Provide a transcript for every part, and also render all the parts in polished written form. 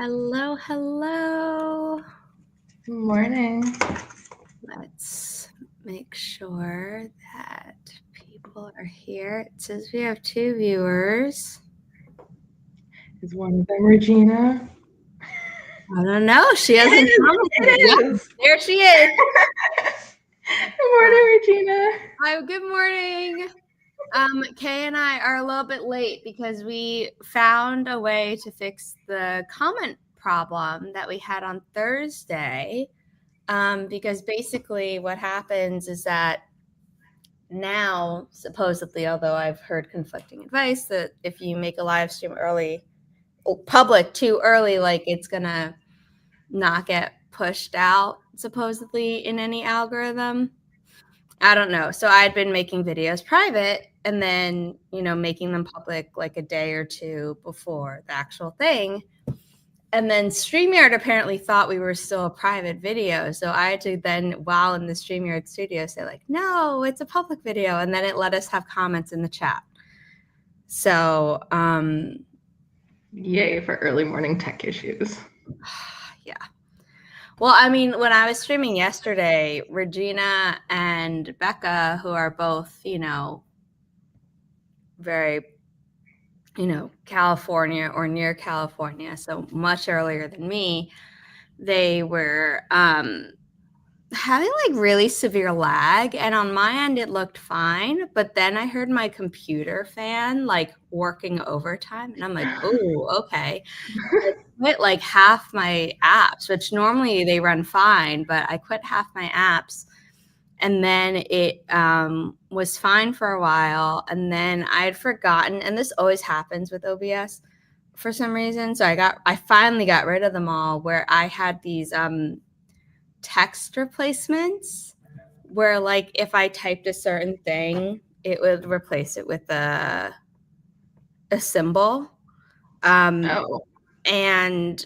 Hello, hello. Good morning. Let's make sure that people are here. It says we have 2 viewers. Is one of them Regina? I don't know. She hasn't commented. Yep, there she is. Good morning, Regina. Hi, good morning. Kay and I are a little bit late because we found a way to fix the comment problem that we had on Thursday. Because basically what happens is that now, supposedly, although I've heard conflicting advice, that if you make a live stream early, public too early, like it's gonna not get pushed out, supposedly, in any algorithm. I don't know. So I'd been making videos private and then, making them public like a day or two before the actual thing. And then StreamYard apparently thought we were still a private video. So I had to then, while in the StreamYard studio, say like, no, it's a public video. And then it let us have comments in the chat. So, Yay for early morning tech issues. yeah. Well, I mean, when I was streaming yesterday, Regina and Becca, who are both, very, California or near California, so much earlier than me, they were having like really severe lag, and on my end it looked fine, but then I heard my computer fan like working overtime, and I'm like, oh, okay. I quit like half my apps, which normally they run fine, but I quit half my apps, and then it was fine for a while, and then I had forgotten, and this always happens with OBS for some reason, so I finally got rid of them all, where I had these text replacements where like if I typed a certain thing, it would replace it with a symbol. Oh. And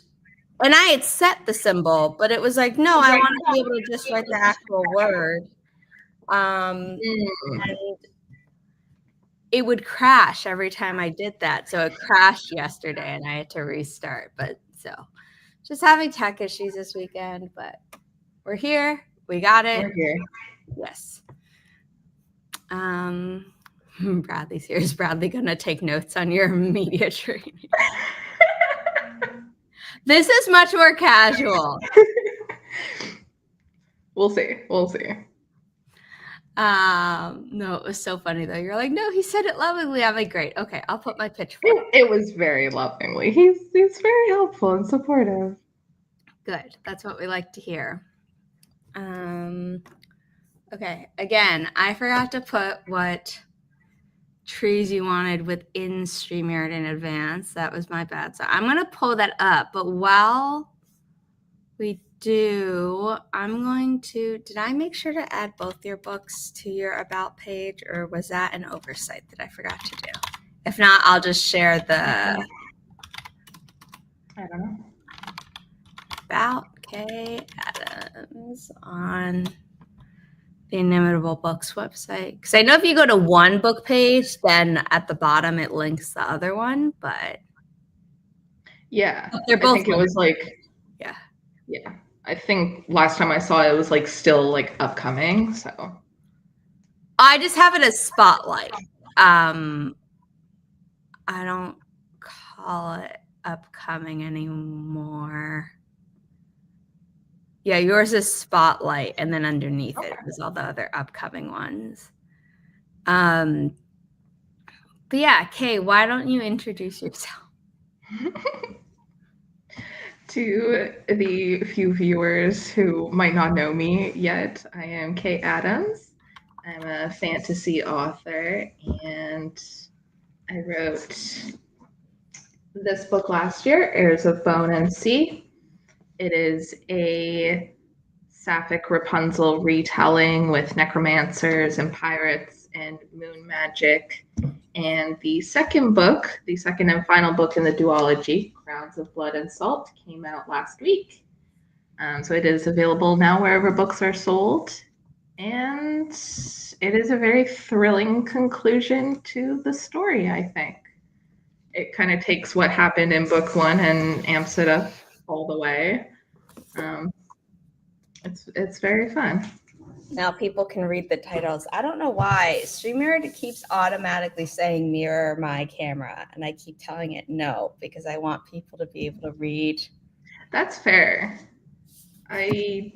I had set the symbol, but it was like, no, I want to be able to just write the actual word. And it would crash every time I did that. So it crashed yesterday and I had to restart. But so just having tech issues this weekend, but we're here. We got it. We're here. Yes. Bradley's here. Is Bradley going to take notes on your media training? This is much more casual. We'll see. No, it was so funny though. You're like, no, he said it lovingly. I'm like, great. Okay, I'll put my pitchfork. It was very lovingly. He's very helpful and supportive. Good. That's what we like to hear. Okay. Again, I forgot to put what trees you wanted within StreamYard in advance. That was my bad. So I'm going to pull that up. But while we do, I'm going to, did I make sure to add both your books to your About page, or was that an oversight that I forgot to do? If not, I'll just share the I don't know. About Kay Adams on the Inimitable Books website. Because I know if you go to one book page, then at the bottom it links the other one, but yeah, they're both. I think it was like, yeah. I think last time I saw it was like still like upcoming. So I just have it as Spotlight. I don't call it upcoming anymore. Yeah, yours is Spotlight, and then underneath it is all the other upcoming ones. But yeah, Kay, why don't you introduce yourself? To the few viewers who might not know me yet, I am Kay Adams. I'm a fantasy author, and I wrote this book last year, Heirs of Bone and Sea. It is a sapphic Rapunzel retelling with necromancers and pirates and moon magic. And the second book, the second and final book in the duology, Crowns of Blood and Salt, came out last week. So it is available now wherever books are sold. And it is a very thrilling conclusion to the story, I think. It kind of takes what happened in book one and amps it up all the way. It's very fun. Now people can read the titles. I don't know why. StreamYard keeps automatically saying mirror my camera, and I keep telling it no because I want people to be able to read. That's fair. I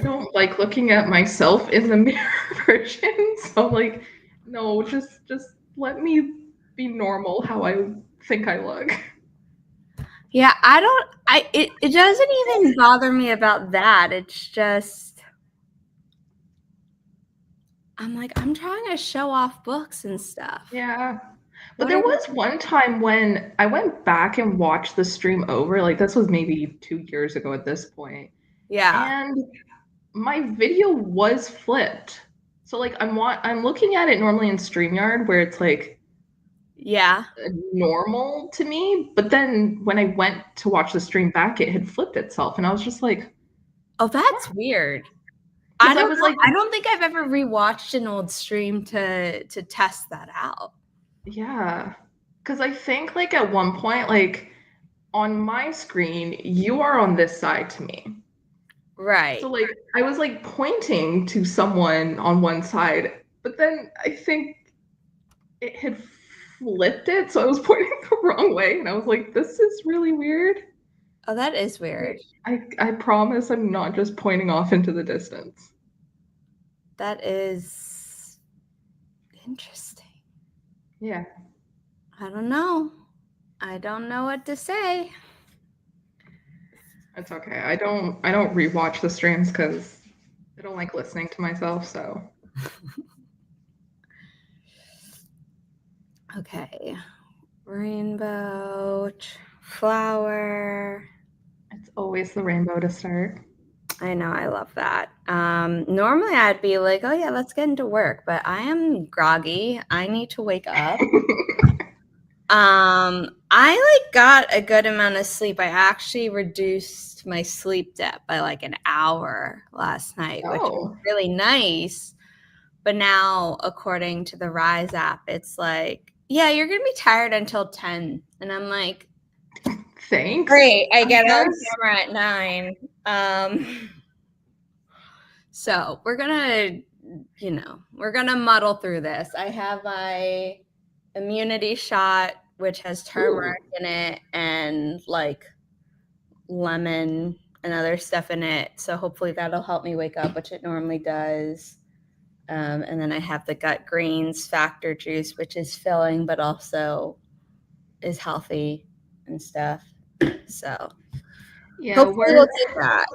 don't like looking at myself in the mirror version, so like, no, just let me be normal how I think I look. Yeah, it doesn't even bother me about that. It's just I'm like, I'm trying to show off books and stuff. Yeah. But there was one time when I went back and watched the stream over, like this was maybe 2 years ago at this point. Yeah. And my video was flipped. So like I'm looking at it normally in StreamYard where it's like Yeah. normal to me, but then when I went to watch the stream back, it had flipped itself, and I was just like, "Oh, that's weird." I was like, I don't think I've ever rewatched an old stream to test that out. yeah, because I think like at one point, like on my screen, you are on this side to me. Right. So like I was like pointing to someone on one side, but then I think it had flipped it, so I was pointing the wrong way, and I was like, this is really weird. Oh, that is weird. I promise I'm not just pointing off into the distance. That is interesting. Yeah. I don't know. I don't know what to say. It's okay. I don't rewatch the streams because I don't like listening to myself, so. Okay. Rainbow, flower. It's always the rainbow to start. I know, I love that. Normally I'd be like, oh yeah, let's get into work, but I am groggy. I need to wake up. I like got a good amount of sleep. I actually reduced my sleep debt by like an hour last night, which was really nice. But now, according to the Rise app, it's like, yeah, you're gonna be tired until 10. And I'm like, thanks. Great, I get on camera at 9. So we're gonna, we're gonna muddle through this. I have my immunity shot, which has turmeric in it and like lemon and other stuff in it. So hopefully that'll help me wake up, which it normally does. And then I have the gut greens factor juice, which is filling, but also is healthy and stuff. So yeah, hopefully we'll do that.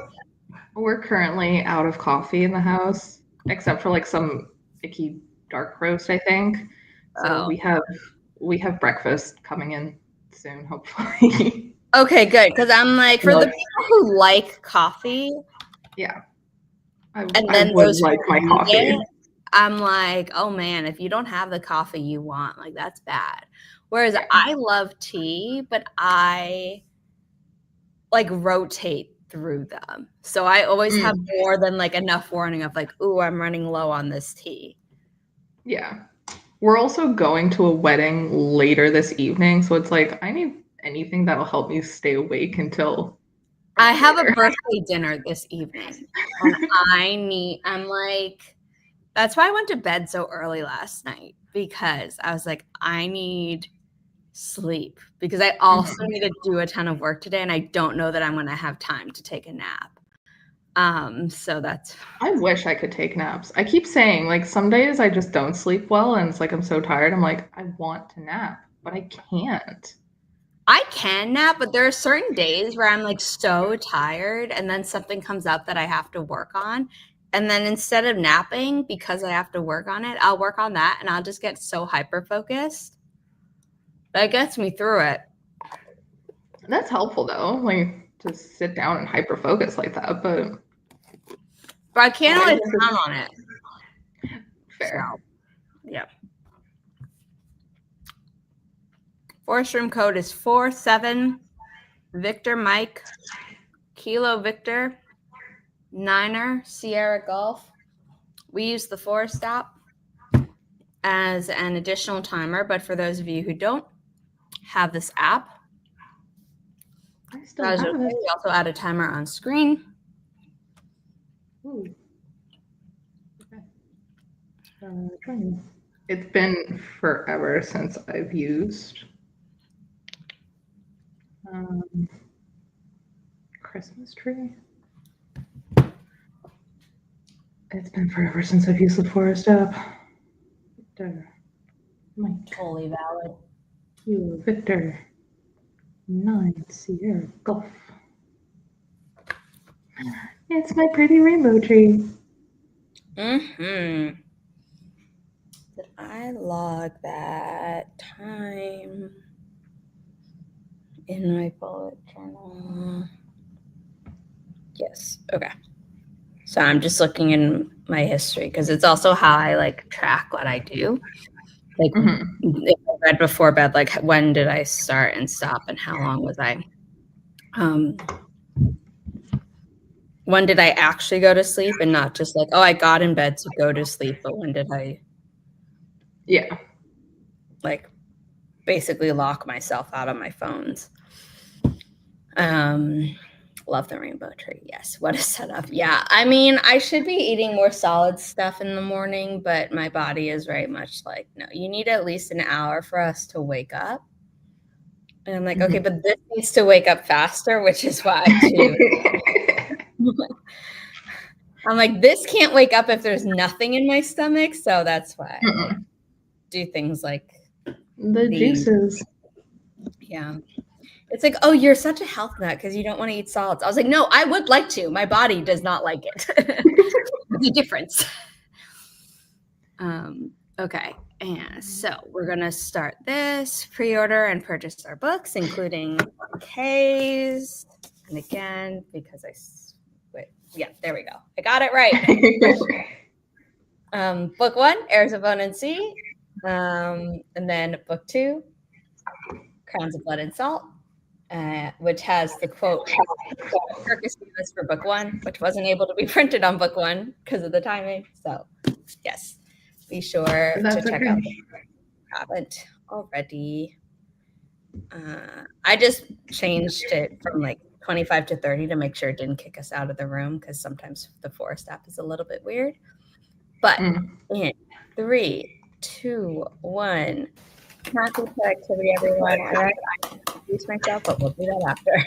We're currently out of coffee in the house, except for like some icky dark roast, I think. So we have breakfast coming in soon, hopefully. Okay, good. Because I'm like, for the people who like coffee, yeah, and then would like my coffee. I'm like, oh man, if you don't have the coffee you want, like that's bad. Whereas I love tea, but I like rotate through them. So I always have more than like enough warning of like, ooh, I'm running low on this tea. Yeah. We're also going to a wedding later this evening, so it's like I need anything that'll help me stay awake until I have a birthday dinner this evening. And I'm like, that's why I went to bed so early last night, because I was like, I need sleep because I also need to do a ton of work today, and I don't know that I'm going to have time to take a nap. So that's. I wish I could take naps. I keep saying like some days I just don't sleep well, and it's like I'm so tired. I'm like I want to nap, but I can't. I can nap, but there are certain days where I'm like so tired, and then something comes up that I have to work on. And then instead of napping because I have to work on it, I'll work on that and I'll just get so hyper focused. That gets me through it. That's helpful though, like to sit down and hyper focus like that, but I can't always count on it. Fair. So, yeah. Forest room code is 47 Victor Mike Kilo Victor Niner Sierra Golf. We use the Forest app as an additional timer, but for those of you who don't have this app, I still That was have okay. it. We also add a timer on screen. Ooh. Okay. Trying. It's been forever since I've used Christmas tree. It's been forever since I've used the forest app. Victor. Mike. Totally valid. You, Victor. 9 Sierra Golf. It's my pretty rainbow tree. Mm-hmm. Did I log that time in my bullet journal? Yes. Okay. So I'm just looking in my history because it's also how I like track what I do. Like if I read before bed, like when did I start and stop and how long was I? When did I actually go to sleep and not just like, oh, I got in bed to go to sleep, but when did I like basically lock myself out of my phones? Love the rainbow tree. Yes. What a setup. Yeah. I mean, I should be eating more solid stuff in the morning, but my body is very much like, no, you need at least an hour for us to wake up. And I'm like, okay, but this needs to wake up faster, which is why I'm like, this can't wake up if there's nothing in my stomach. So that's why I like do things like the juices. Yeah. It's like, oh, you're such a health nut because you don't want to eat solids. I was like, no, I would like to. My body does not like it. The difference. Okay. And so we're going to start this pre-order and purchase our books, including K's. And again, because yeah, there we go. I got it right. Book 1, Heirs of Bone and Sea. And then book 2, Crowns of Blood and Salt. Which has the quote Kirkus gave us for book 1, which wasn't able to be printed on book 1 because of the timing. So, yes, be sure to check out if you haven't already. I just changed it from like 25 to 30 to make sure it didn't kick us out of the room because sometimes the Forest app is a little bit weird. But in 3, 2, 1. Happy productivity, everyone. All right, I introduce myself, but we'll do that after.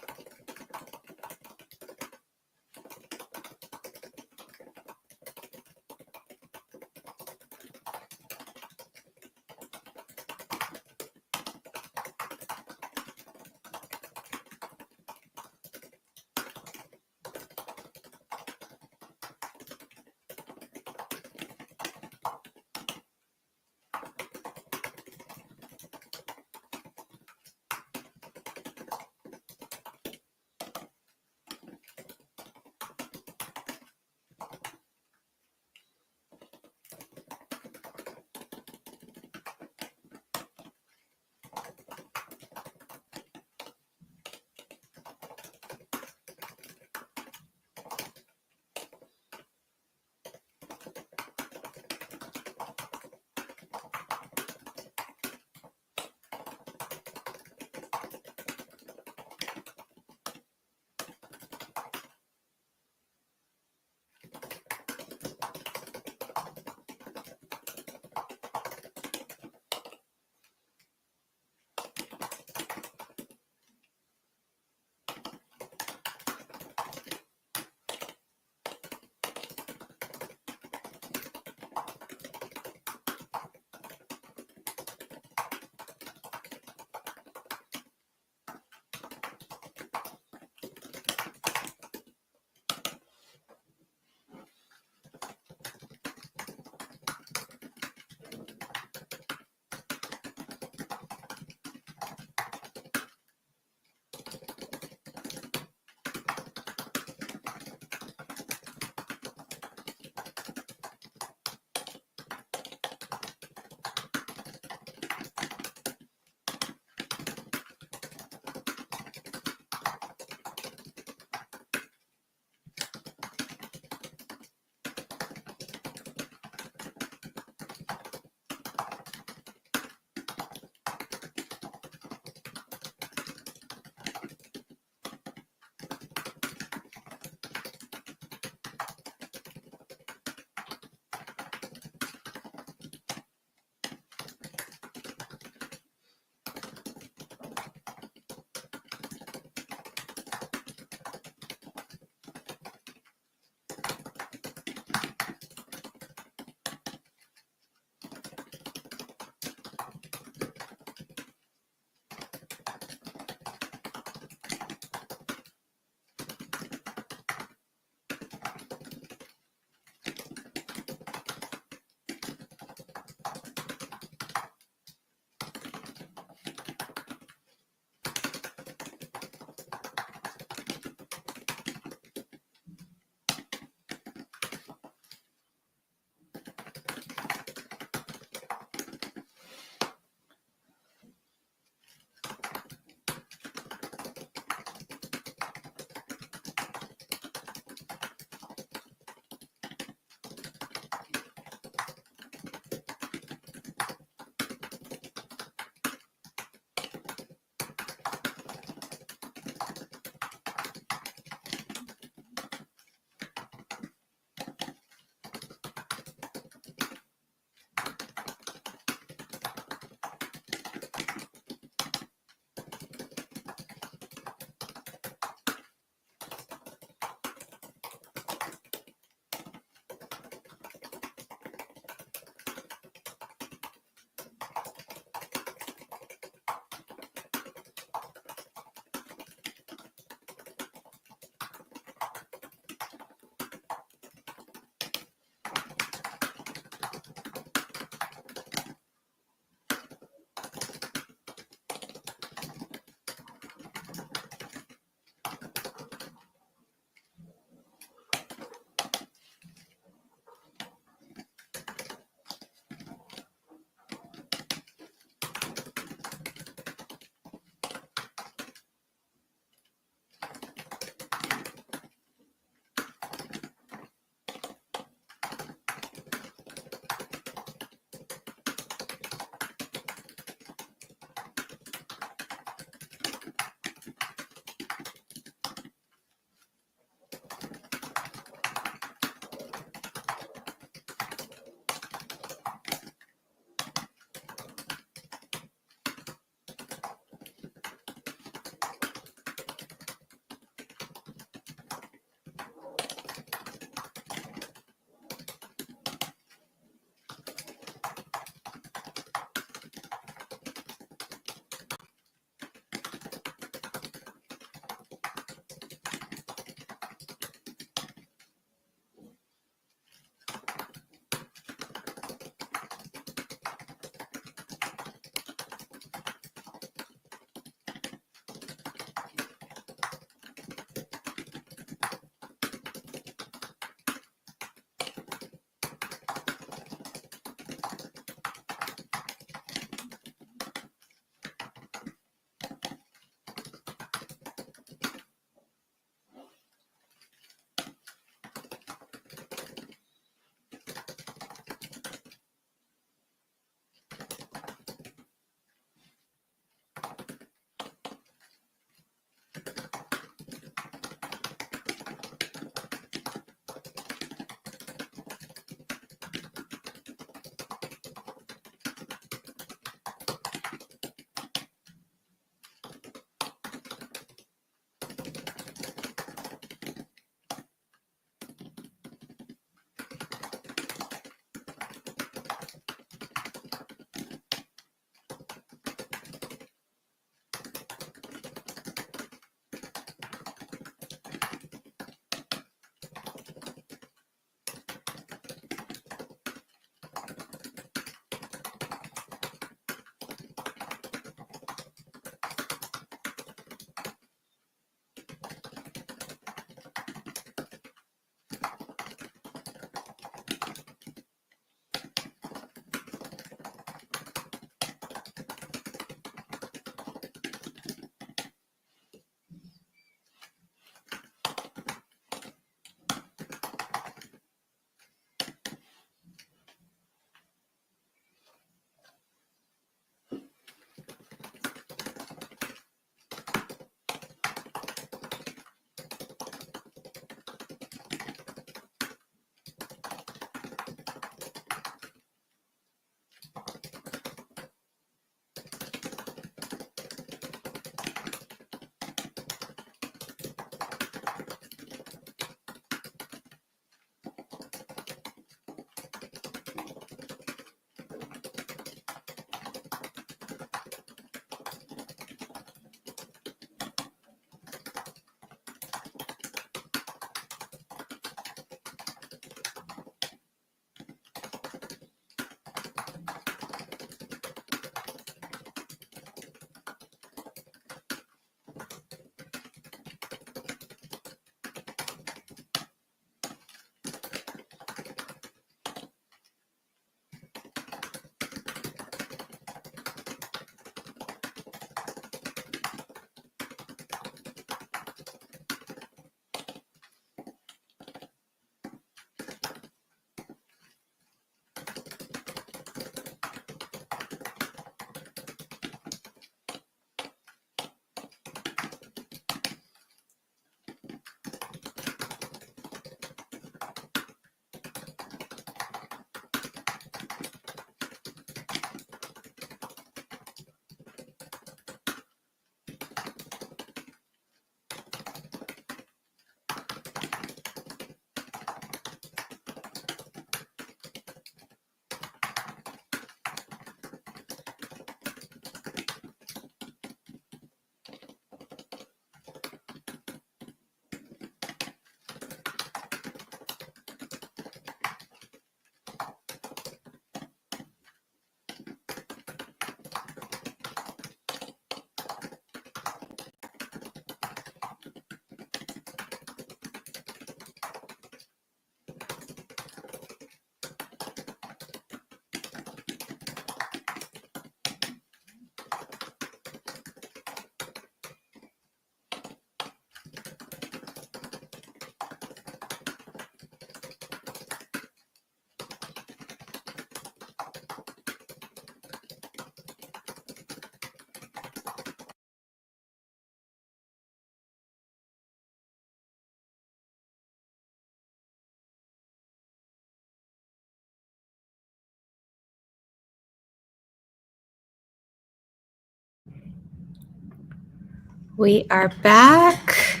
We are back.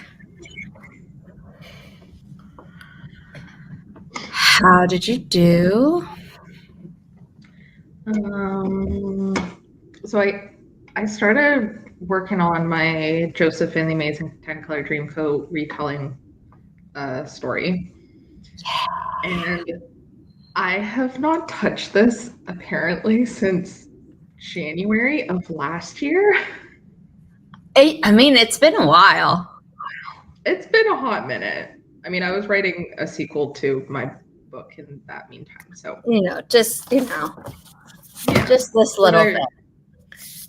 How did you do? So I started working on my Joseph and the Amazing Technicolor Dreamcoat retelling story, and I have not touched this apparently since January of last year. I mean, it's been a while. It's been a hot minute. I mean, I was writing a sequel to my book in that meantime, so Just just this little thing.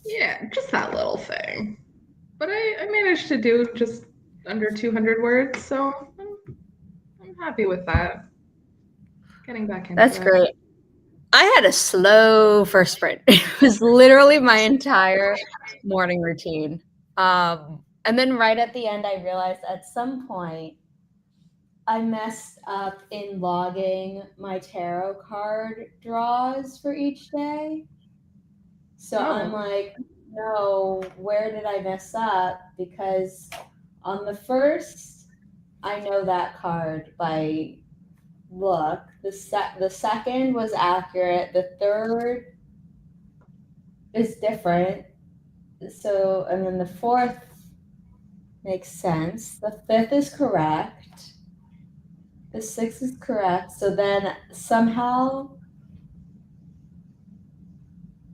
Yeah, just that little thing. But I managed to do just under 200 words, so I'm happy with that. Getting back into That's it. great. I had a slow first sprint. It was literally my entire morning routine. And then right at the end, I realized at some point I messed up in logging my tarot card draws for each day. So I'm like, no, where did I mess up? Because on the first, I know that card by look. The second was accurate. The third is different. So, and then the fourth makes sense. The fifth is correct. The sixth is correct. So then somehow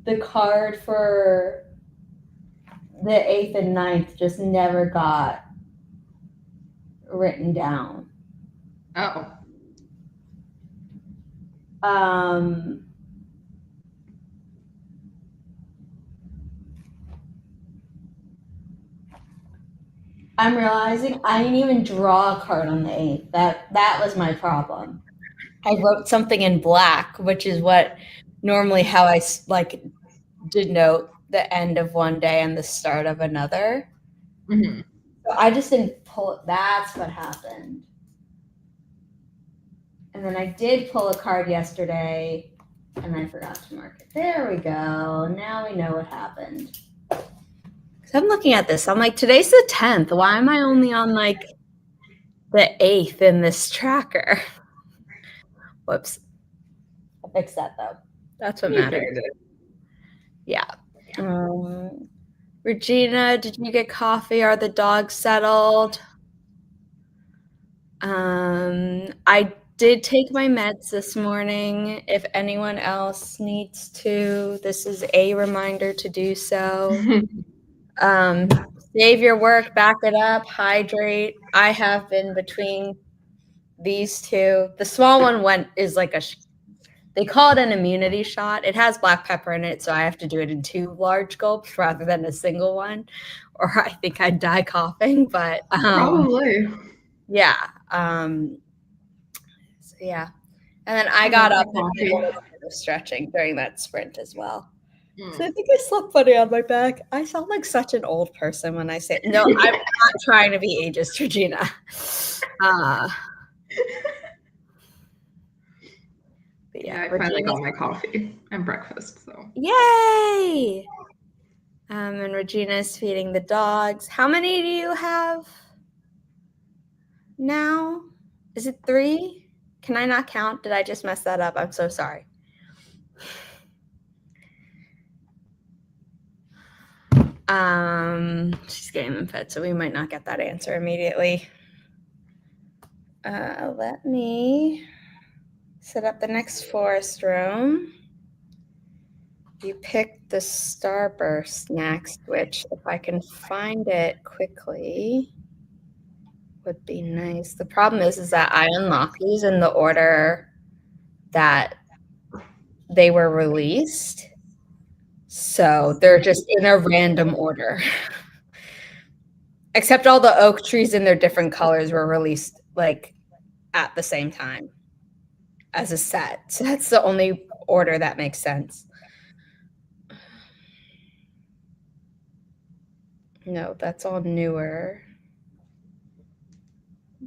the card for the eighth and ninth just never got written down. Oh. I'm realizing I didn't even draw a card on the 8th. That was my problem. I wrote something in black, which is what normally how I denote the end of one day and the start of another. Mm-hmm. So I just didn't pull it. That's what happened. And then I did pull a card yesterday, and I forgot to mark it. There we go. Now we know what happened. I'm looking at this. I'm like, today's the 10th. Why am I only on like the 8th in this tracker? Whoops. I fixed that though. That's what matters. Yeah. Regina, did you get coffee? Are the dogs settled? I did take my meds this morning. If anyone else needs to, this is a reminder to do so. Save your work, back it up, hydrate. I have been between these two. The small one is like they call it an immunity shot. It has black pepper in it, so I have to do it in 2 large gulps rather than a single one, or I think I'd die coughing. But probably. Yeah. So yeah, and then I got up and did a little bit of stretching during that sprint as well. So I think I slept funny on my back. I sound like such an old person when I say no. I'm not trying to be ageist, Regina. But yeah, I finally got my coffee and breakfast. So yay! And Regina's feeding the dogs. How many do you have now? Is it 3? Can I not count? Did I just mess that up? I'm so sorry. She's getting them fed, so we might not get that answer immediately. Let me set up the next forest room. You picked the Starburst next, which if I can find it quickly would be nice. The problem is that I unlock these in the order that they were released. So they're just in a random order. Except all the oak trees in their different colors were released like at the same time as a set. So that's the only order that makes sense. No, that's all newer.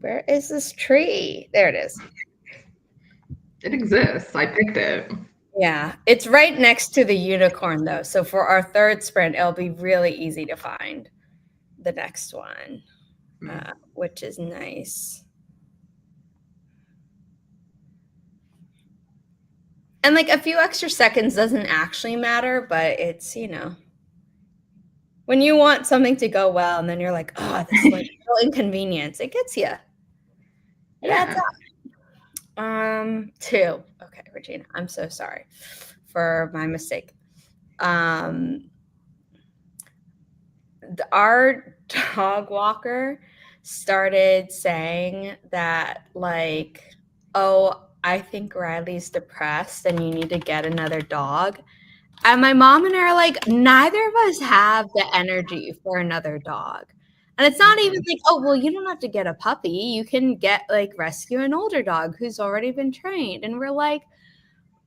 Where is this tree? There it is. It exists. I picked it. Yeah, it's right next to the unicorn though. So for our 3rd sprint, it'll be really easy to find. the next one, which is nice. And like a few extra seconds doesn't actually matter, but it's, when you want something to go well and then you're like, oh, this like little inconvenience, it gets you. It adds up. 2. Okay, Regina, I'm so sorry for my mistake. Our dog walker started saying that, like, oh, I think Riley's depressed and you need to get another dog. And my mom and I are like, neither of us have the energy for another dog. And it's not even like, oh, well, you don't have to get a puppy. You can rescue an older dog who's already been trained. And we're like,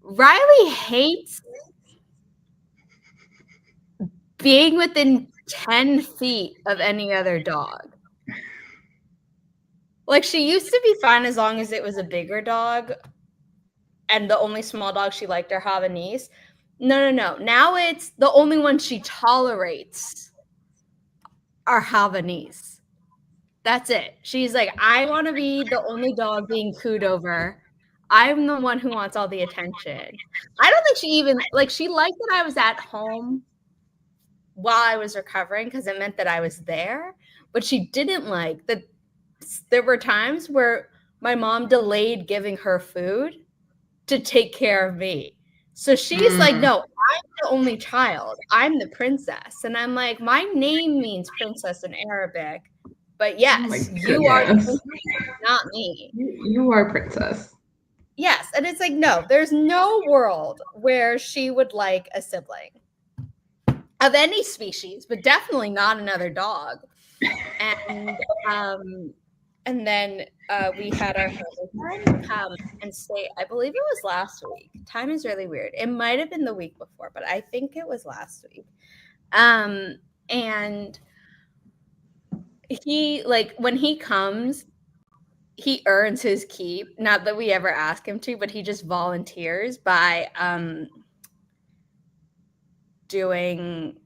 Riley hates being within 10 feet of any other dog. Like, she used to be fine as long as it was a bigger dog. And the only small dog she liked are Havanese. No. Now it's the only one she tolerates are Havanese. That's it. She's like, I want to be the only dog being cooed over. I'm the one who wants all the attention. I don't think she even, she liked that I was at home while I was recovering because it meant that I was there. But she didn't like that there were times where my mom delayed giving her food to take care of me. So she's like, no, I'm the only child. I'm the princess. And I'm like, my name means princess in Arabic. But yes, you are the princess, not me. You are princess. Yes. And it's like, no, there's no world where she would like a sibling of any species, but definitely not another dog. And then we had our friend come and stay. I believe it was last week. Time is really weird. It might have been the week before, but I think it was last week. And he, when he comes, he earns his keep. Not that we ever ask him to, but he just volunteers by doing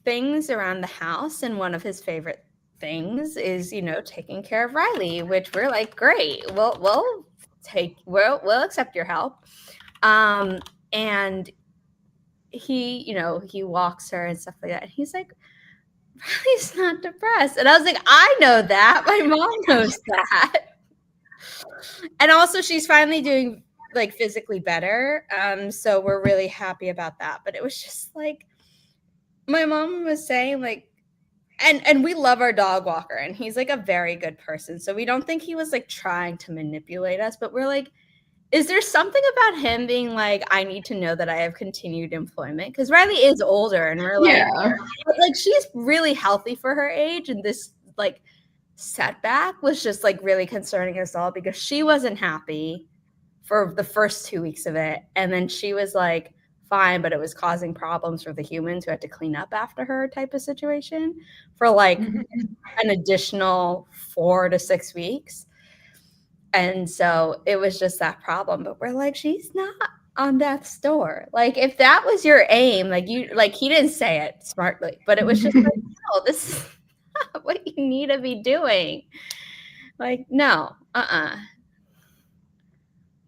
things around the house. And one of his favorite things is, taking care of Riley, which we're like, great, we'll accept your help. And he walks her and stuff like that. And he's like, Riley's not depressed. And I was like, I know that. My mom knows that. And also she's finally doing physically better. So we're really happy about that. But it was just like, my mom was saying and we love our dog walker and he's a very good person. So we don't think he was trying to manipulate us, but we're like, is there something about him being I need to know that I have continued employment? Because Riley is older and we're she's really healthy for her age. And this setback was just really concerning us all because she wasn't happy for the first 2 weeks of it. And then she was fine, but it was causing problems for the humans who had to clean up after her type of situation for an additional 4 to 6 weeks. And so it was just that problem. But we're she's not on death's door. If that was your aim, he didn't say it smartly, but it was just no, this is not what you need to be doing. No,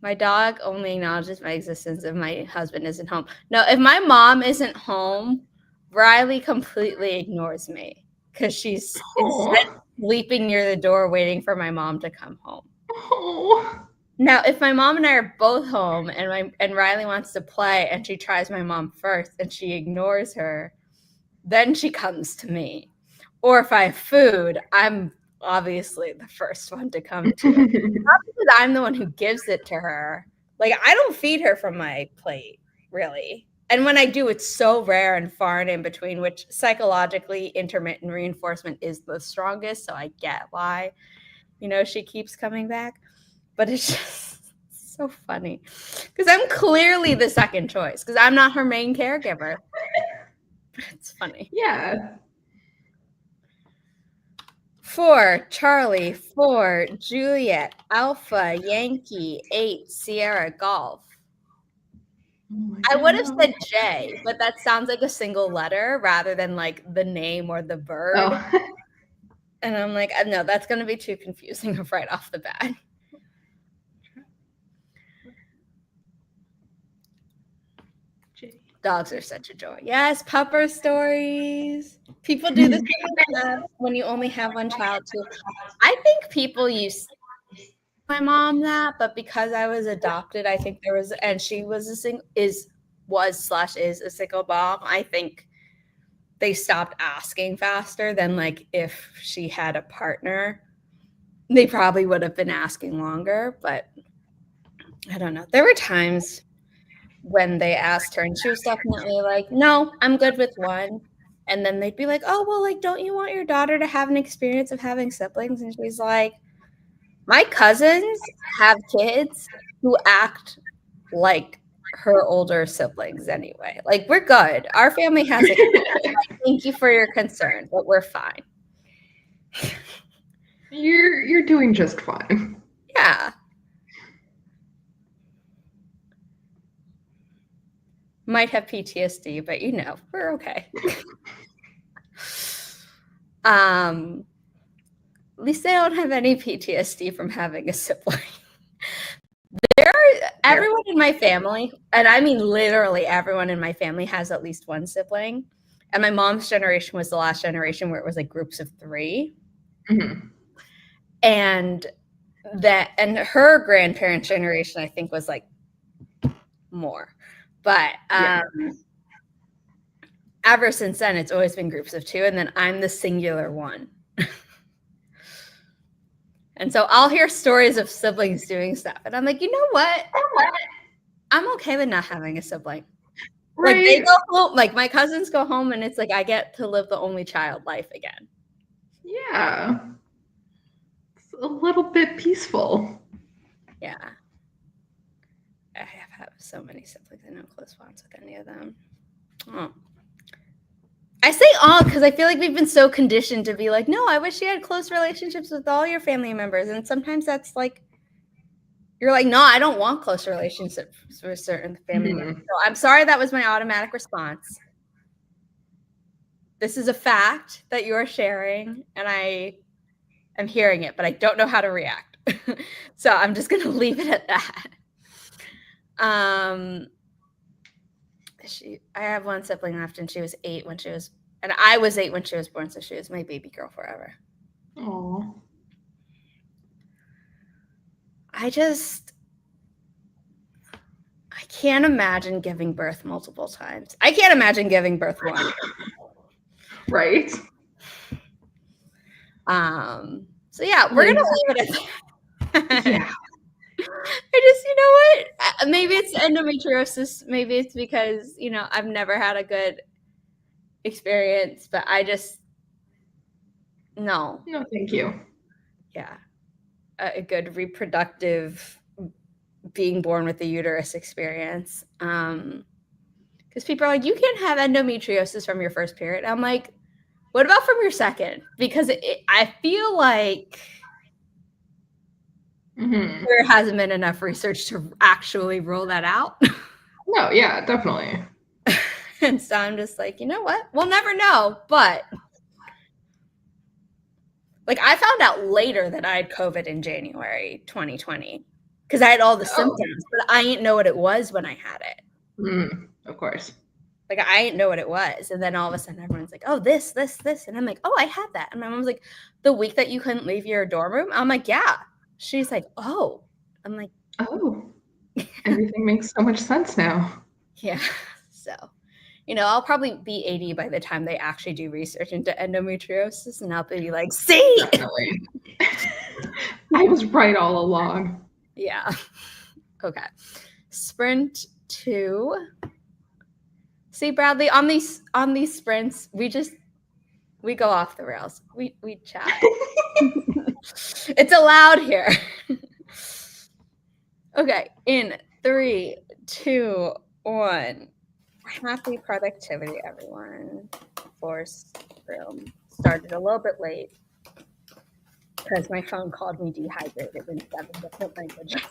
my dog only acknowledges my existence if my husband isn't home. No, if my mom isn't home, Riley completely ignores me because she's sleeping near the door waiting for my mom to come home. Now, if my mom and I are both home and Riley wants to play and she tries my mom first and she ignores her, then she comes to me. Or if I have food, I'm obviously the first one to come to. Not because I'm the one who gives it to her. I don't feed her from my plate, really. And when I do, it's so rare and far and in between, which psychologically intermittent reinforcement is the strongest. So I get why, she keeps coming back. But it's just so funny because I'm clearly the second choice because I'm not her main caregiver. But it's funny. Yeah. 4, Charlie. 4, Juliet. Alpha, Yankee. 8, Sierra, Golf. I would have said J, but that sounds like a single letter rather than the name or the verb. And I'm like, no, that's going to be too confusing right off the bat. Dogs are such a joy. Yes, pupper stories. People do this when you only have one child too. I think people used my mom that, but because I was adopted, I think there was, and she was a single, is a single mom. I think they stopped asking faster than like if she had a partner. They probably would have been asking longer, but I don't know. There were times when they asked her and she was definitely like, no, I'm good with one. And then they'd be like, oh, well, like, don't you want your daughter to have an experience of having siblings? And she's like, my cousins have kids who act like her older siblings anyway. Like, we're good. Our family has a kid. Thank you for your concern, but we're fine. You're doing just fine. Yeah. Might have PTSD, but we're okay. At least I don't have any PTSD from having a sibling. Everyone in my family, and I mean literally everyone in my family has at least one sibling. And my mom's generation was the last generation where it was like groups of 3. Mm-hmm. And her grandparents' generation, I think, was like more. But ever since then, it's always been groups of 2. And then I'm the singular one. And so I'll hear stories of siblings doing stuff. And I'm like, you know what? I'm okay with not having a sibling. Right. Like, they go home, like my cousins go home and it's like I get to live the only child life again. Yeah. It's a little bit peaceful. Yeah. I have so many siblings. I know close bonds with any of them. Oh. I say all because I feel like we've been so conditioned to be like, no, I wish you had close relationships with all your family members. And sometimes that's like, you're like, no, I don't want close relationships with certain family members. So I'm sorry that was my automatic response. This is a fact that you're sharing, and I am hearing it, but I don't know how to react. So I'm just going to leave it at that. I have one sibling left, and she was 8 when she was, and I was 8 when she was born, so she was my baby girl forever. Oh. I can't imagine giving birth multiple times. I can't imagine giving birth once. Right. So yeah, we're gonna leave it at that. Yeah. I just, you know what? Maybe it's endometriosis. Maybe it's because, I've never had a good experience, but I just, no. No, thank you. Yeah. A good reproductive being born with the uterus experience. Because people are like, you can't have endometriosis from your first period. I'm like, what about from your second? Because I feel like there hasn't been enough research to actually rule that out. No, yeah, definitely. And so I'm just like, you know what? We'll never know. But like, I found out later that I had COVID in January 2020 because I had all the symptoms, but I didn't know what it was when I had it. Of course. Like, I didn't know what it was. And then all of a sudden everyone's like, oh, this. And I'm like, oh, I had that. And my mom's like, the week that you couldn't leave your dorm room? I'm like, yeah. She's like, oh. I'm like, oh. Everything makes so much sense now. Yeah. So, I'll probably be 80 by the time they actually do research into endometriosis. And I'll be like, see? Definitely. I was right all along. Yeah. Okay. Sprint 2. See, Bradley, on these sprints, we go off the rails. We chat. It's allowed here. Okay, in 3, 2, 1. Happy productivity, everyone. Forced room. Started a little bit late because my phone called me dehydrated in 7 different languages.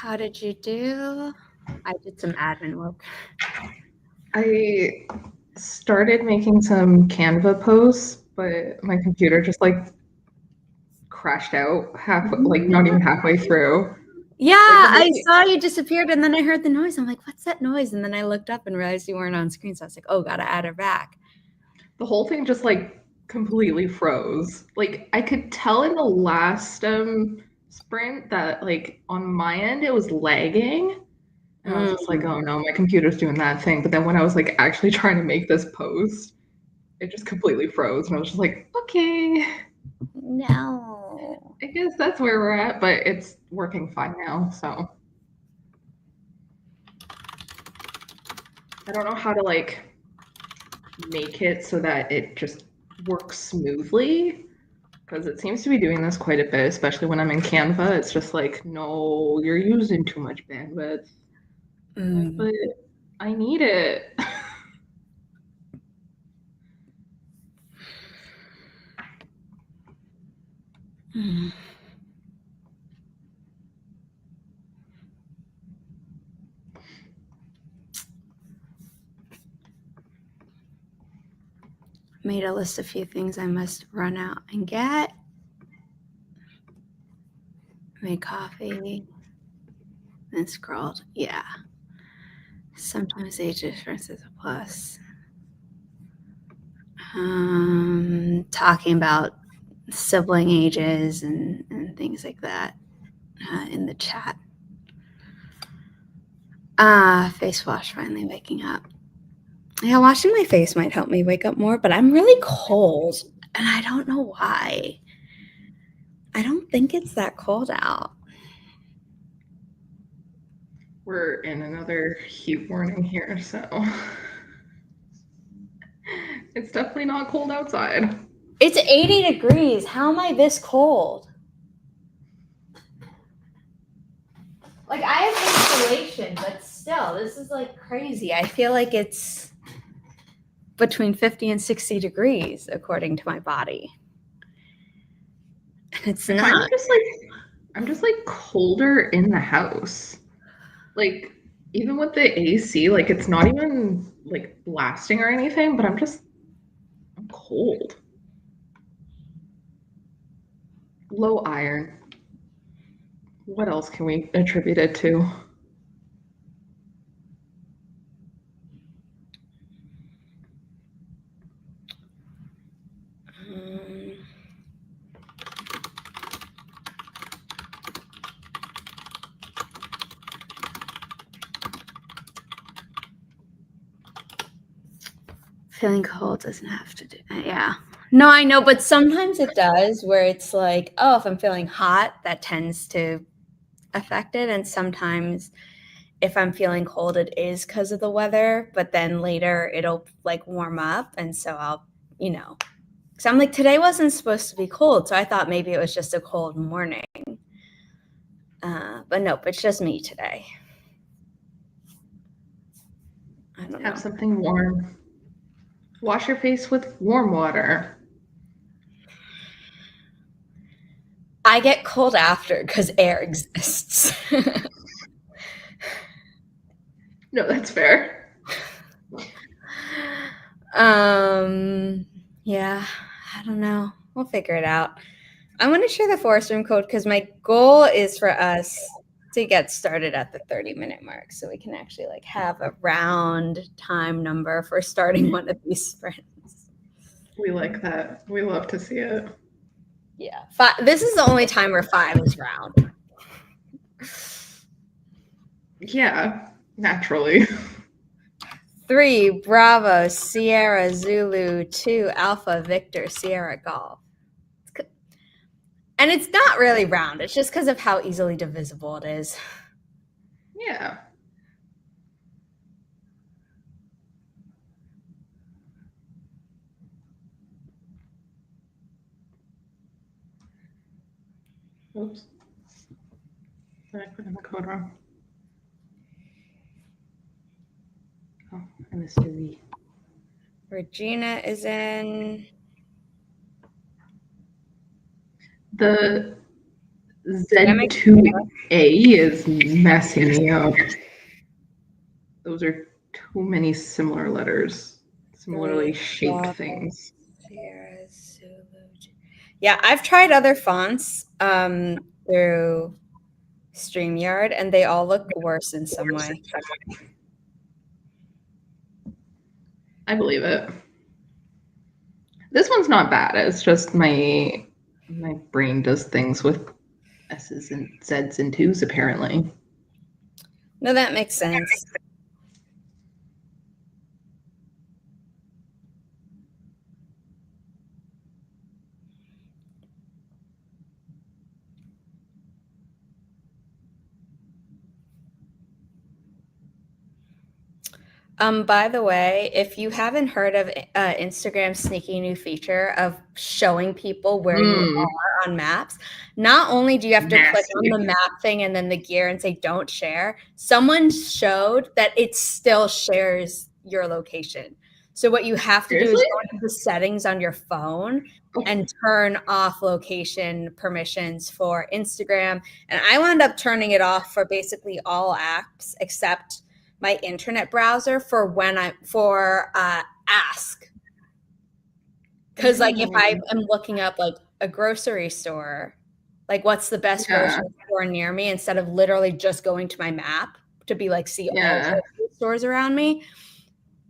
How did you do? I did some admin work. I started making some Canva posts, but my computer just like crashed out like not even halfway through. Yeah, Like I saw you disappeared and then I heard the noise. I'm like, what's that noise? And then I looked up and realized you weren't on screen. So I was like, oh, gotta add her back. the whole thing just like completely froze. Like I could tell in the last sprint that like on my end it was lagging. And I was just like, oh no, my computer's doing that thing. But then when I was like actually trying to make this post, it just completely froze. And I was just like, okay. No. I guess that's where we're at, but it's working fine now, so. I don't know how to like make it so that it just works smoothly because it seems to be doing this quite a bit, especially when I'm in Canva. It's just like, no, you're using too much bandwidth. Like, but I need it. Made a list of a few things I must run out and get. Made coffee. Then scrolled. Yeah. Sometimes age difference is a plus. Talking about sibling ages and things like that in the chat. Face wash, finally waking up. Yeah, washing my face might help me wake up more, but I'm really cold and I don't know why. I don't think it's that cold out. We're in another heat warning here, so it's definitely not cold outside. It's 80 degrees. How am I this cold? Like, I have insulation, but still, this is like crazy. I feel like it's between 50 and 60 degrees, according to my body. It's not. I'm just like colder in the house. Like even with the AC, like it's not even like blasting or anything, but I'm cold. Low iron. What else can we attribute it to? Feeling cold doesn't have to do yeah. No, I know, but sometimes it does where it's like, oh, if I'm feeling hot, that tends to affect it. And sometimes if I'm feeling cold, it is because of the weather, but then later it'll like warm up. And so I'll, so I'm like, today wasn't supposed to be cold. So I thought maybe it was just a cold morning. But nope, it's just me today. I don't know. Have something warm. Wash your face with warm water. I get cold after because air exists. No, that's fair. Yeah, I don't know. We'll figure it out. I'm going to share the forest room code because my goal is for us to get started at the 30-minute mark so we can actually like have a round time number for starting one of these sprints. We like that. We love to see it. Yeah. This is the only time where 5 is round. Yeah, naturally. 3, Bravo, Sierra, Zulu, 2, Alpha, Victor, Sierra, Golf. And it's not really round. It's just because of how easily divisible it is. Yeah. Oops. Did I put in the code wrong? Oh, I missed a V. Regina is in. The Z2A is messing me up. Those are too many similar letters, similarly shaped things. Yeah, I've tried other fonts through StreamYard, and they all look worse in some way. I believe it. This one's not bad. It's just my brain does things with S's and Z's and 2's apparently. No, that makes sense. By the way, if you haven't heard of Instagram's sneaky new feature of showing people where you are on maps, not only do you have to click on the map thing and then the gear and say don't share, someone showed that it still shares your location. So what you have to do is go into the settings on your phone and turn off location permissions for Instagram. And I wound up turning it off for basically all apps except my internet browser for when Ask. Because like if I am looking up like a grocery store, like what's the best grocery store near me, instead of literally just going to my map to be like see all the stores around me,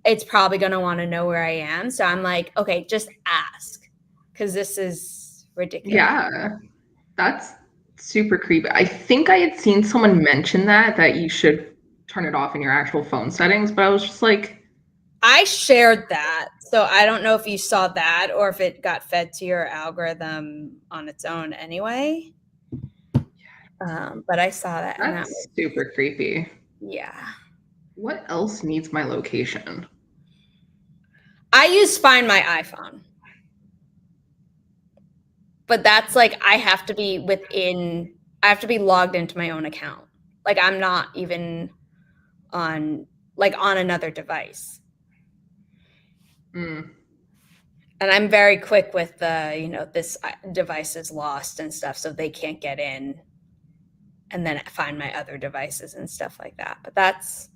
it's probably going to want to know where I am. So I'm like, okay, just ask, because this is ridiculous. Yeah, that's super creepy. I think I had seen someone mention that you should turn it off in your actual phone settings, but I was just like, I shared that, so I don't know if you saw that or if it got fed to your algorithm on its own anyway. But I saw that. That's and that was super creepy. Yeah. What else needs my location? I use Find My iPhone. But that's like I have to be logged into my own account. Like I'm not even on another device. And I'm very quick with this device is lost and stuff, so they can't get in, and then find my other devices and stuff like that. But that's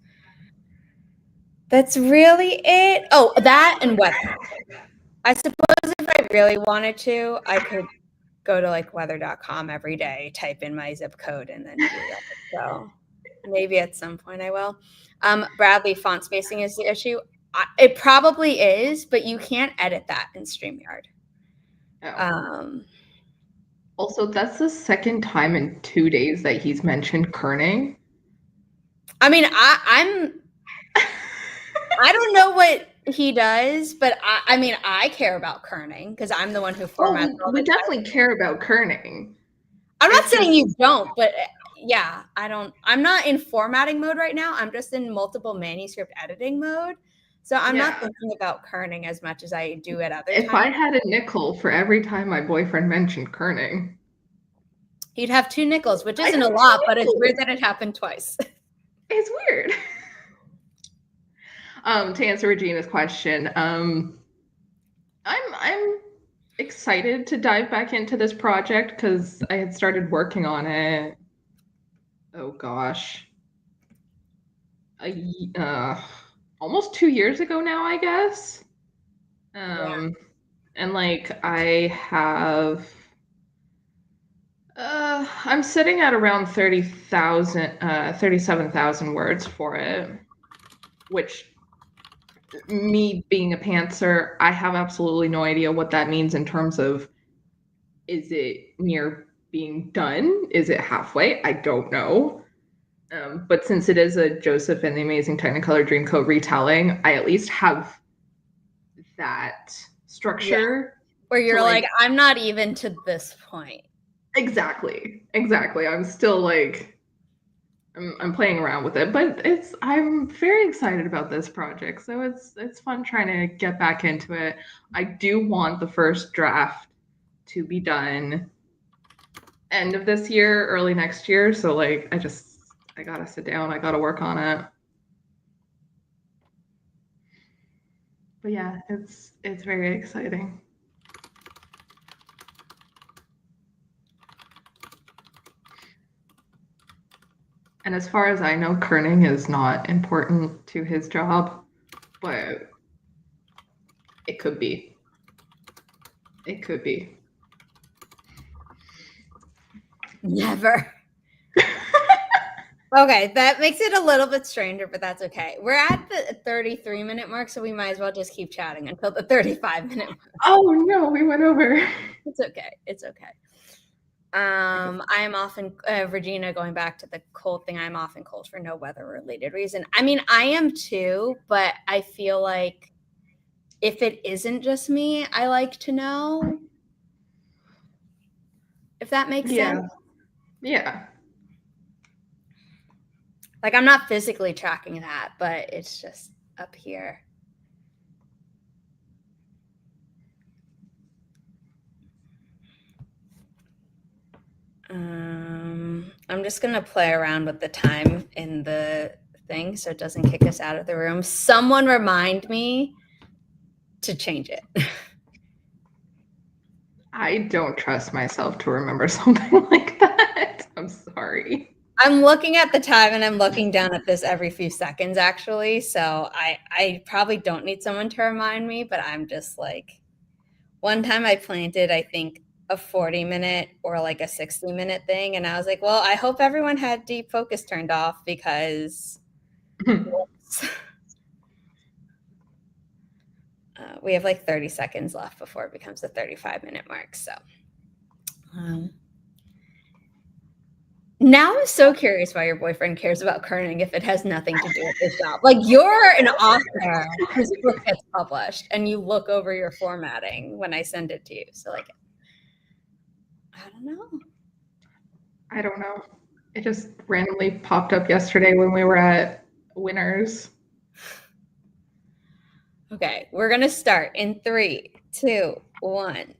really it. Oh, that and weather. I suppose if I really wanted to, I could go to like weather.com every day, type in my zip code, and then do that. So maybe at some point I will. Bradley, font spacing is the issue. It probably is, but you can't edit that in StreamYard. Also, that's the second time in 2 days that he's mentioned kerning. I mean, I don't know what he does, but I mean, I care about kerning because I'm the one who formats. We definitely care about kerning. I'm not saying you don't, but yeah, I'm not in formatting mode right now. I'm just in multiple manuscript editing mode. So I'm not thinking about kerning as much as I do at other times. If I had a nickel for every time my boyfriend mentioned kerning, he'd have 2 nickels, which isn't a lot, but it's weird that it happened twice. It's weird. To answer Regina's question, I'm excited to dive back into this project because I had started working on it. Oh gosh, almost 2 years ago now, I guess. And like I have, I'm sitting at around 37,000 words for it, which, me being a pantser, I have absolutely no idea what that means in terms of, is it near being done? Is it halfway? I don't know. But since it is a Joseph and the Amazing Technicolor Dreamcoat retelling, I at least have that structure. Yeah. Where you're like, I'm not even to this point. Exactly. I'm still like, I'm playing around with it, but I'm very excited about this project. So it's fun trying to get back into it. I do want the first draft to be done end of this year, early next year. So like I gotta sit down, I gotta work on it. But yeah, it's very exciting. And as far as I know, kerning is not important to his job, but it could be. It could be. Never. Okay, that makes it a little bit stranger, but that's okay. We're at the 33-minute mark, so we might as well just keep chatting until the 35-minute mark. Oh no, we went over. It's okay. It's okay. I am often, Regina, going back to the cold thing, I'm often cold for no weather related reason. I mean, I am too, but I feel like if it isn't just me, I like to know. If that makes sense. Yeah. Like, I'm not physically tracking that, but it's just up here. I'm just going to play around with the time in the thing so it doesn't kick us out of the room. Someone remind me to change it. I don't trust myself to remember something like that. I'm sorry. I'm looking at the time and I'm looking down at this every few seconds, actually. So I probably don't need someone to remind me, but I'm just like, one time I planted, I think, a 40-minute or like a 60-minute thing. And I was like, well, I hope everyone had deep focus turned off because we have like 30 seconds left before it becomes the 35-minute mark. So now I'm so curious why your boyfriend cares about kerning if it has nothing to do with his job. Like, you're an author whose book gets published and you look over your formatting when I send it to you. So like, I don't know. I don't know. It just randomly popped up yesterday when we were at Winners. Okay, we're going to start in 3, 2, 1.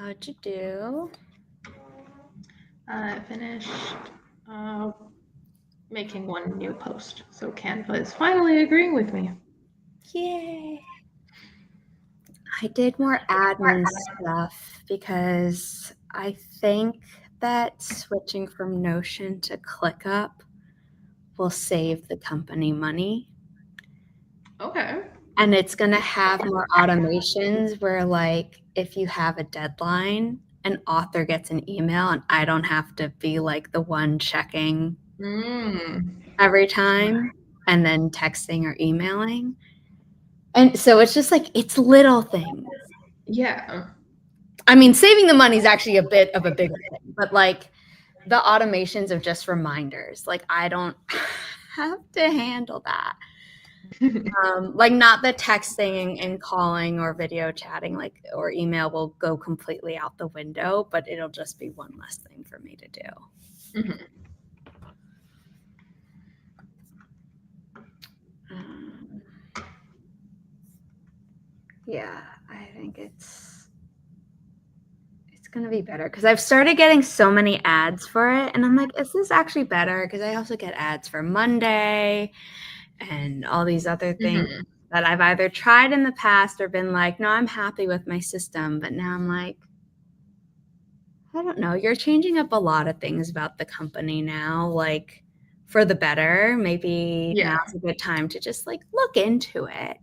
How'd you do? I finished making one new post, so Canva is finally agreeing with me. Yay! I did more admin stuff because I think that switching from Notion to ClickUp will save the company money. Okay. And it's going to have more automations where, like, if you have a deadline, an author gets an email and I don't have to be like the one checking every time and then texting or emailing. And so it's just like, it's little things. Yeah. I mean, saving the money is actually a bit of a bigger thing, but like the automations of just reminders, like I don't have to handle that. Like not the texting and calling or video chatting, like or email will go completely out the window, but it'll just be one less thing for me to do. Mm-hmm. Yeah, I think it's gonna be better because I've started getting so many ads for it, and I'm like, is this actually better? Because I also get ads for Monday and all these other things that I've either tried in the past or been like, no, I'm happy with my system, but now I'm like, I don't know. You're changing up a lot of things about the company now, like for the better. Maybe now's a good time to just like look into it.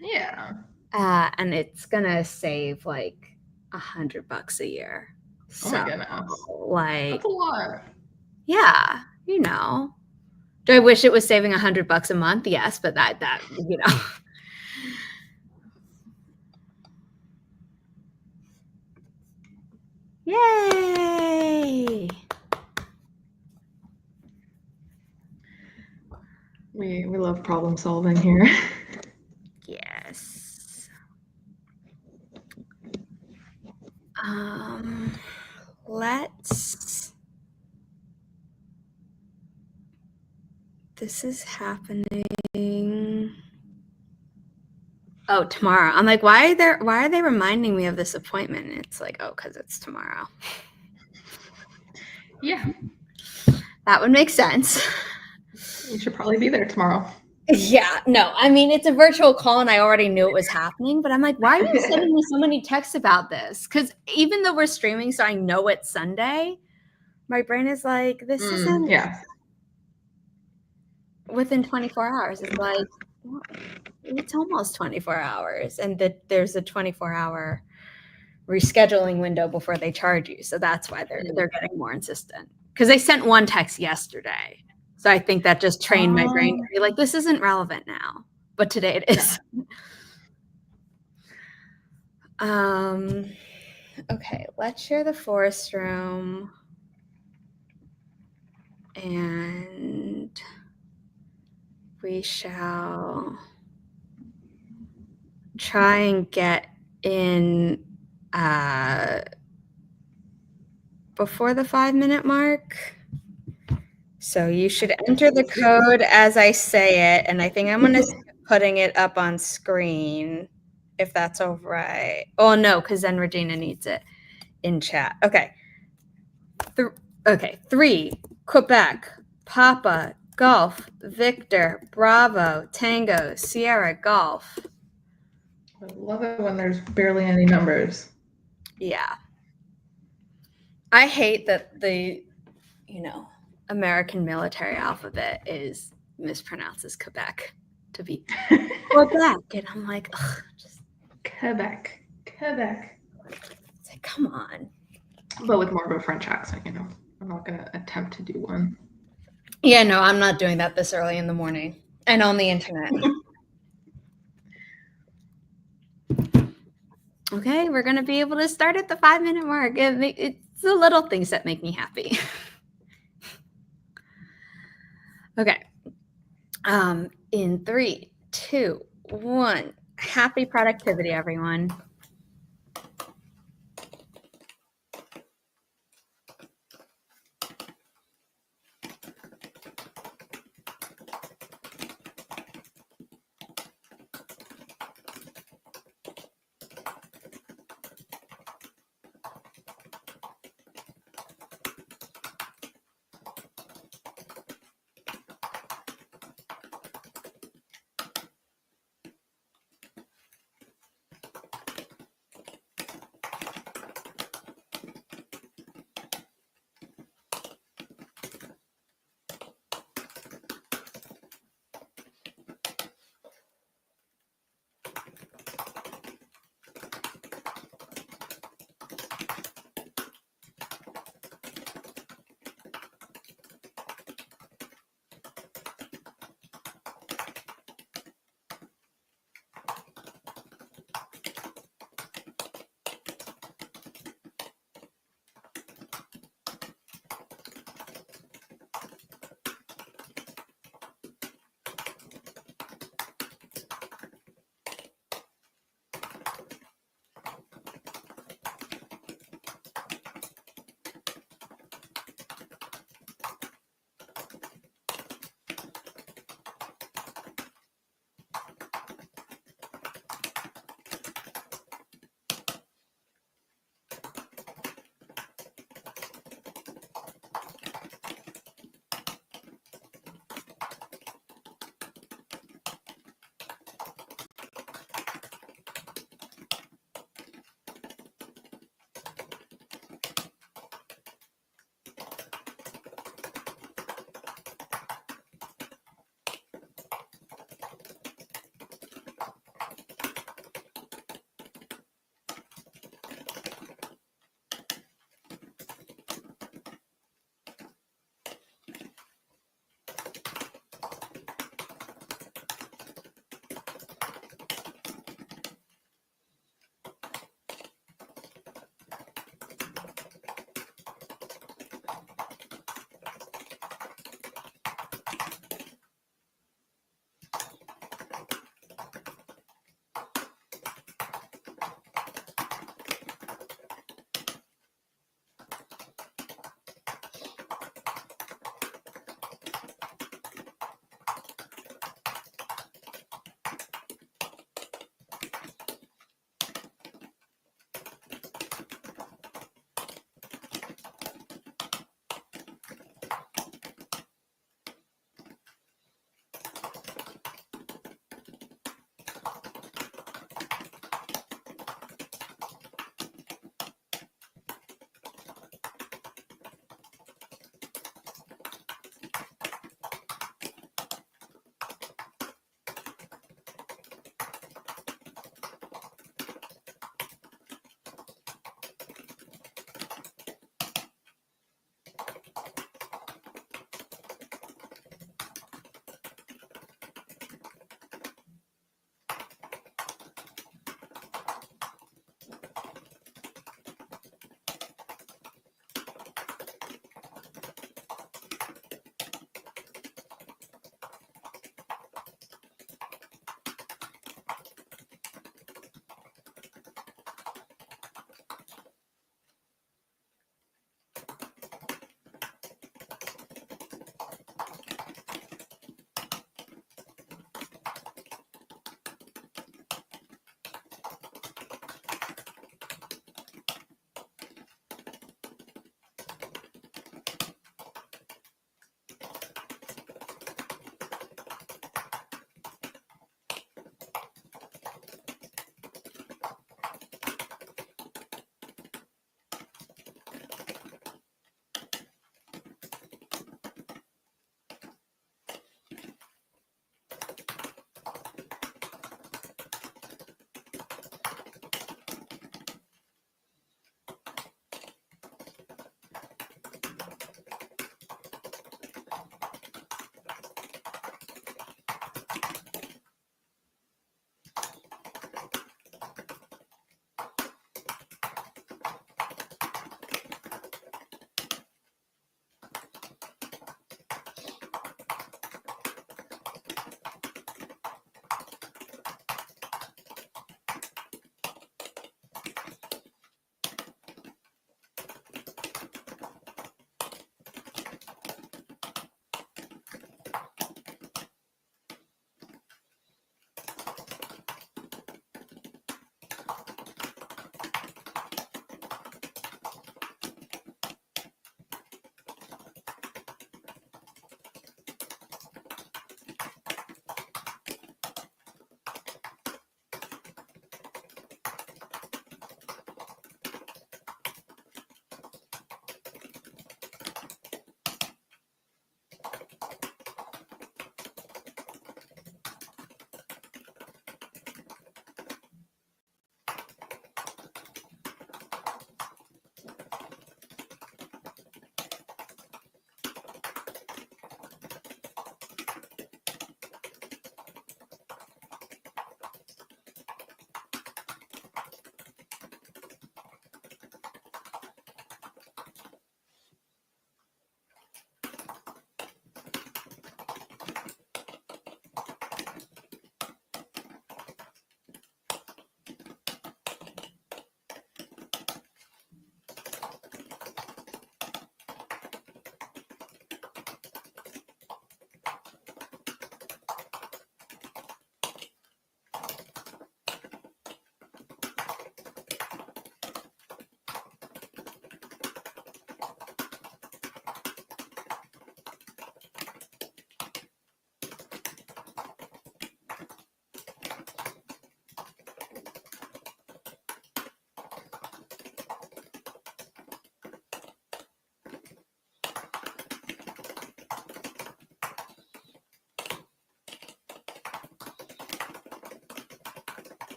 Yeah. And it's gonna save like $100 a year. Oh my goodness. Like that's a lot. Yeah, you know. Do I wish it was saving $100 a month? Yes, but that you know. Yay! We love problem solving here. Yes. Let's. This is happening. Oh, tomorrow. I'm like, why are they reminding me of this appointment? And it's like, oh, because it's tomorrow. Yeah. That would make sense. You should probably be there tomorrow. Yeah, no, I mean, it's a virtual call and I already knew it was happening, but I'm like, why are you sending me so many texts about this? Because even though we're streaming, so I know it's Sunday, my brain is like, this isn't within 24 hours. It's like, it's almost 24 hours. And that there's a 24-hour rescheduling window before they charge you. So that's why they're getting more insistent. Because they sent one text yesterday. So I think that just trained my brain to be like, this isn't relevant now. But today it is. Okay, let's share the forest room. And we shall try and get in before the 5-minute mark. So you should enter the code as I say it, and I think I'm going to start putting it up on screen, if that's all right. Oh, no, because then Regina needs it in chat. Okay. 3, Quebec, Papa, Golf, Victor, Bravo, Tango, Sierra, Golf. I love it when there's barely any numbers. Yeah. I hate that the, American military alphabet is mispronounced as Quebec to be Quebec. And I'm like, ugh, just Quebec. It's like, come on. But with more of a French accent, I'm not going to attempt to do one. Yeah, no, I'm not doing that this early in the morning and on the internet. Okay, we're going to be able to start at the 5-minute mark. It's the little things that make me happy. Okay. In 3, 2, 1. Happy productivity, everyone.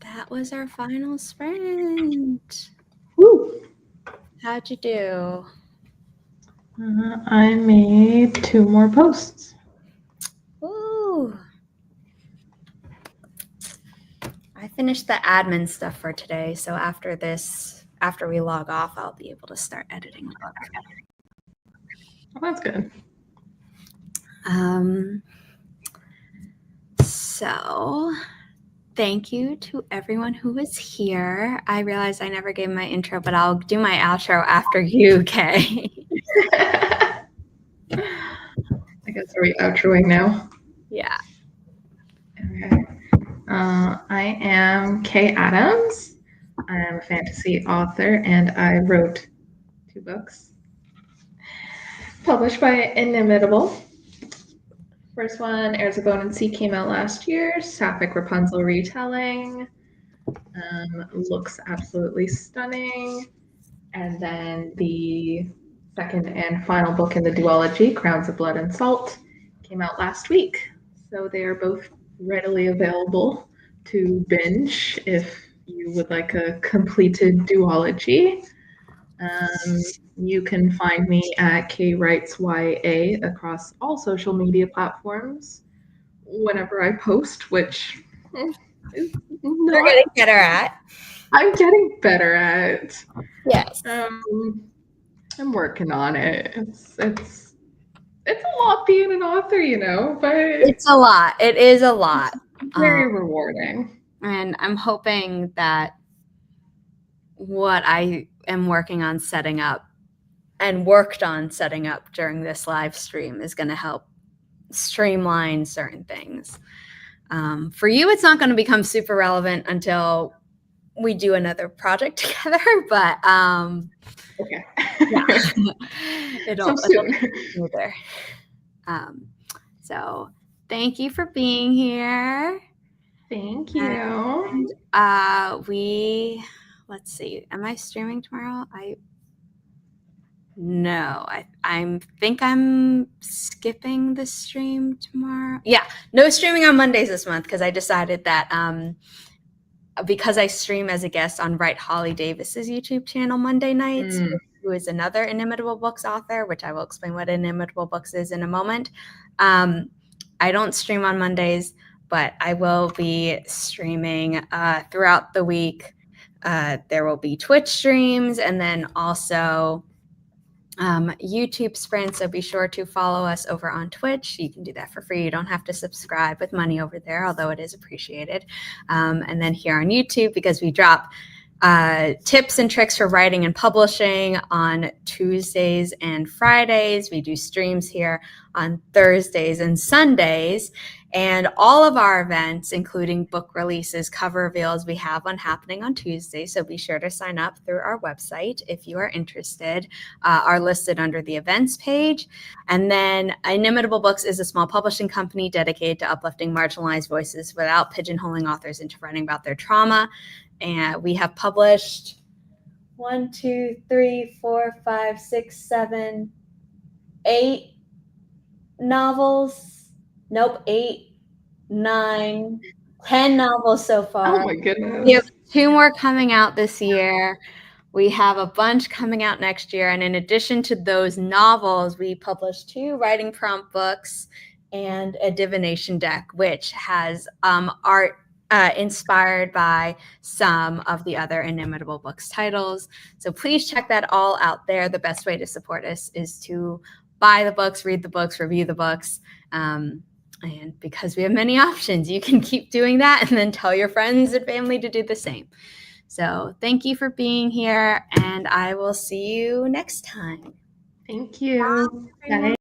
that was our final sprint. Woo! How'd you do? I made 2 more posts. Ooh. I finished the admin stuff for today, so after we log off, I'll be able to start editing the book. Oh, that's good. So thank you to everyone who was here. I realized I never gave my intro, but I'll do my outro after you, Kay. I guess, are we outroing now? Yeah. Okay. I am Kay Adams. I am a fantasy author, and I wrote 2 books published by Inimitable. First one, Heirs of Bone and Sea, came out last year. Sapphic Rapunzel retelling. Looks absolutely stunning. And then the second and final book in the duology, Crowns of Blood and Salt, came out last week. So they are both readily available to binge if you would like a completed duology. You can find me at KWritesYA across all social media platforms whenever I post, which is not. We're getting better at. I'm getting better at. Yes. I'm working on it. It's a lot being an author, you know, but it's a lot. It is a lot. Very rewarding. And I'm hoping that what I am working on setting up and worked on setting up during this live stream is going to help streamline certain things. For you, it's not going to become super relevant until we do another project together, but okay. Yeah, it'll be smoother. So thank you for being here. Thank you. And let's see, am I streaming tomorrow? No, I think I'm skipping the stream tomorrow. Yeah, no streaming on Mondays this month because I decided that because I stream as a guest on Write Holly Davis's YouTube channel Monday nights, who is another Inimitable Books author, which I will explain what Inimitable Books is in a moment. I don't stream on Mondays, but I will be streaming throughout the week. There will be Twitch streams and then also YouTube sprints. So be sure to follow us over on Twitch. You can do that for free. You don't have to subscribe with money over there, although it is appreciated. And then here on YouTube, because we drop tips and tricks for writing and publishing on Tuesdays and Fridays. We do streams here on Thursdays and Sundays. And all of our events, including book releases, cover reveals, we have one happening on Tuesday. So be sure to sign up through our website if you are interested. Are listed under the events page. And then Inimitable Books is a small publishing company dedicated to uplifting marginalized voices without pigeonholing authors into writing about their trauma. And we have published 1, 2, 3, 4, 5, 6, 7, 8 novels. Nope, 8, 9, 10 novels so far. Oh my goodness. We have 2 more coming out this year. We have a bunch coming out next year. And in addition to those novels, we published 2 writing prompt books and a divination deck, which has art inspired by some of the other Inimitable Books titles. So please check that all out there. The best way to support us is to buy the books, read the books, review the books. And because we have many options, you can keep doing that and then tell your friends and family to do the same. So thank you for being here, and I will see you next time. Thank you. Bye.